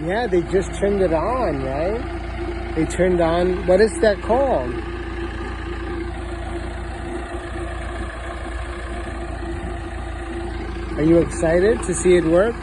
Yeah, they just turned it on, right? They turned on, what is that called? Are you excited to see it work?